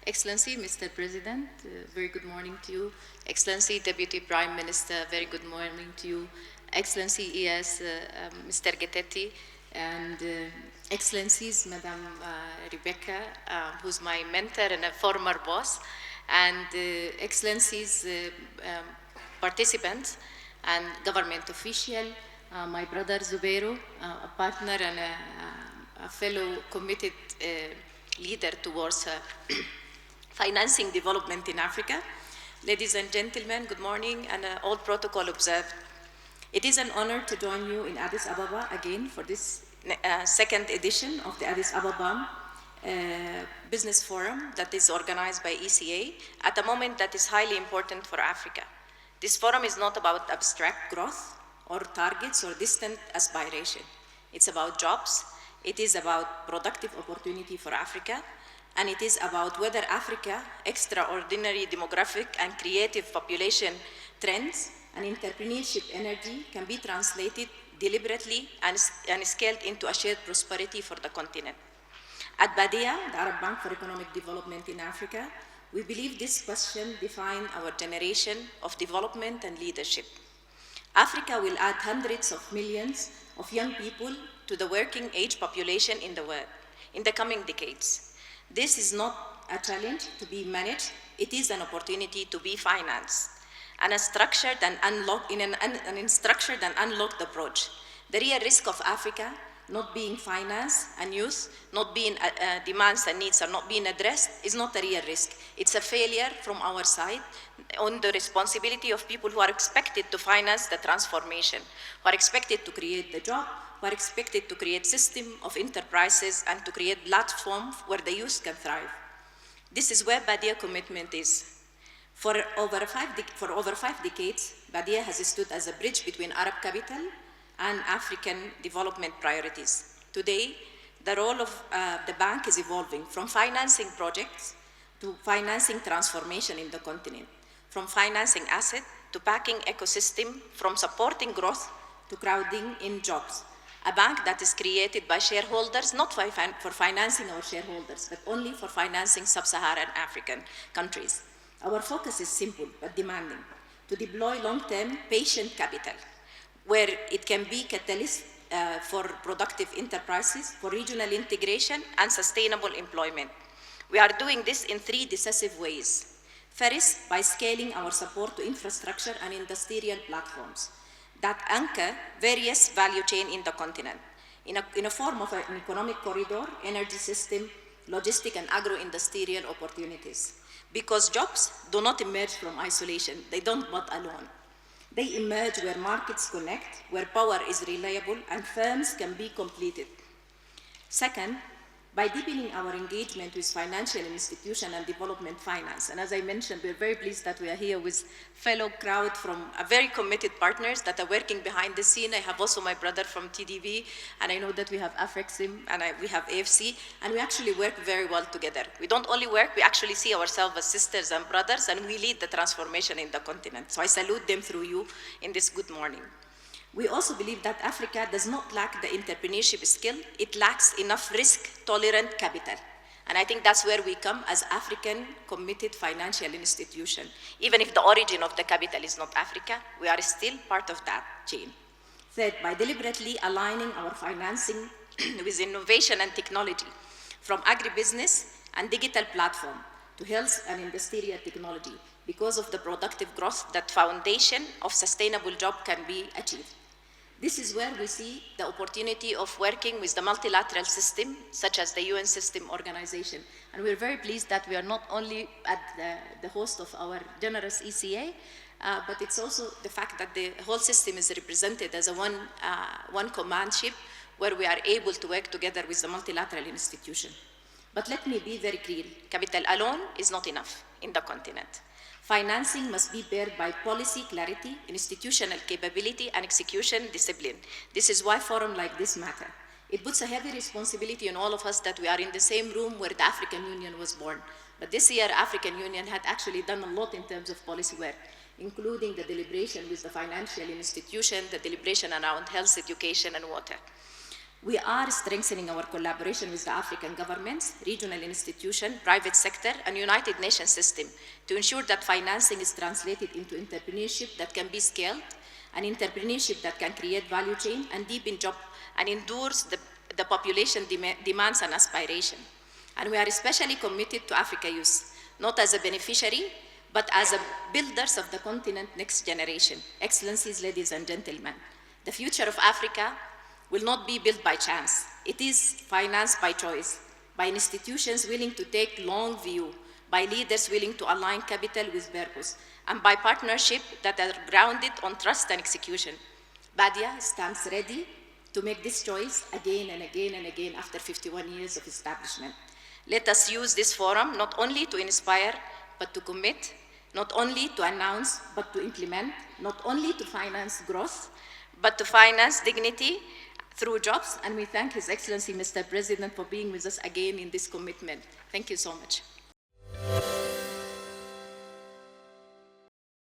Excellency, Mr. President, very good morning to you. Excellency, Deputy Prime Minister, very good morning to you. Excellency ES, Mr. Getetti, and Excellencies, Madam Rebecca, who's my mentor and a former boss, and Excellencies, participants, and government official, my brother Zubero, a partner and a fellow committed leader towards financing development in Africa. Ladies and gentlemen, good morning, and all protocol observed. It is an honor to join you in Addis Ababa again for this second edition of the Addis Ababa Business Forum that is organized by ECA at a moment that is highly important for Africa. This forum is not about abstract growth or targets or distant aspiration. It's about jobs, it is about productive opportunity for Africa, and it is about whether Africa, extraordinary demographic and creative population trends and entrepreneurship energy can be translated deliberately and scaled into a shared prosperity for the continent. At BADEA, the Arab Bank for Economic Development in Africa, we believe this question defines our generation of development and leadership. Africa will add hundreds of millions of young people to the working age population in the world in the coming decades. This is not a challenge to be managed, it is an opportunity to be financed, and a structured and structured and unlocked approach. The real risk of Africa not being financed and youth, not being demands and needs are not being addressed is not a real risk. It's a failure from our side on the responsibility of people who are expected to finance the transformation, who are expected to create the job, who are expected to create system of enterprises and to create platforms where the youth can thrive. This is where BADEA commitment is. For over 5 decades, BADEA has stood as a bridge between Arab capital and African development priorities. Today, the role of the bank is evolving from financing projects to financing transformation in the continent, from financing assets to backing ecosystem, from supporting growth to crowding in jobs. A bank that is created by shareholders, not for financing our shareholders, but only for financing sub-Saharan African countries. Our focus is simple but demanding: to deploy long-term patient capital, where it can be catalyst for productive enterprises, for regional integration and sustainable employment. We are doing this in 3 decisive ways. First, by scaling our support to infrastructure and industrial platforms that anchor various value chains in the continent, in a form of an economic corridor, energy system, logistic and agro-industrial opportunities. Because jobs do not emerge from isolation, they don't but alone. They emerge where markets connect, where power is reliable, and firms can be completed. Second, by deepening our engagement with financial institutions and development finance. And as I mentioned, we're very pleased that we are here with fellow crowd from very committed partners that are working behind the scene. I have also my brother from TDB, and I know that we have AFREXIM, and we have AFC, and we actually work very well together. We don't only work, we actually see ourselves as sisters and brothers, and we lead the transformation in the continent. So I salute them through you in this good morning. We also believe that Africa does not lack the entrepreneurship skill, it lacks enough risk-tolerant capital. And I think that's where we come as African committed financial institution. Even if the origin of the capital is not Africa, we are still part of that chain. Third, by deliberately aligning our financing with innovation and technology, from agribusiness and digital platform to health and industrial technology, because of the productive growth, that foundation of sustainable job can be achieved. This is where we see the opportunity of working with the multilateral system, such as the UN System Organization. And we're very pleased that we are not only at the host of our generous ECA, but it's also the fact that the whole system is represented as a one command ship, where we are able to work together with the multilateral institution. But let me be very clear, capital alone is not enough in the continent. Financing must be bared by policy clarity, institutional capability, and execution discipline. This is why forums like this matter. It puts a heavy responsibility on all of us that we are in the same room where the African Union was born. But this year, African Union had actually done a lot in terms of policy work, including the deliberation with the financial institution, the deliberation around health, education, and water. We are strengthening our collaboration with the African governments, regional institutions, private sector, and United Nations system to ensure that financing is translated into entrepreneurship that can be scaled, an entrepreneurship that can create value chain and deepen job and endures the population demands and aspiration. And we are especially committed to Africa youth, not as a beneficiary, but as a builders of the continent next generation. Excellencies, ladies and gentlemen, the future of Africa will not be built by chance. It is financed by choice, by institutions willing to take long view, by leaders willing to align capital with purpose, and by partnerships that are grounded on trust and execution. Badia stands ready to make this choice again and again and again after 51 years of establishment. Let us use this forum not only to inspire, but to commit, not only to announce, but to implement, not only to finance growth, but to finance dignity through jobs. And we thank His Excellency, Mr. President, for being with us again in this commitment. Thank you so much.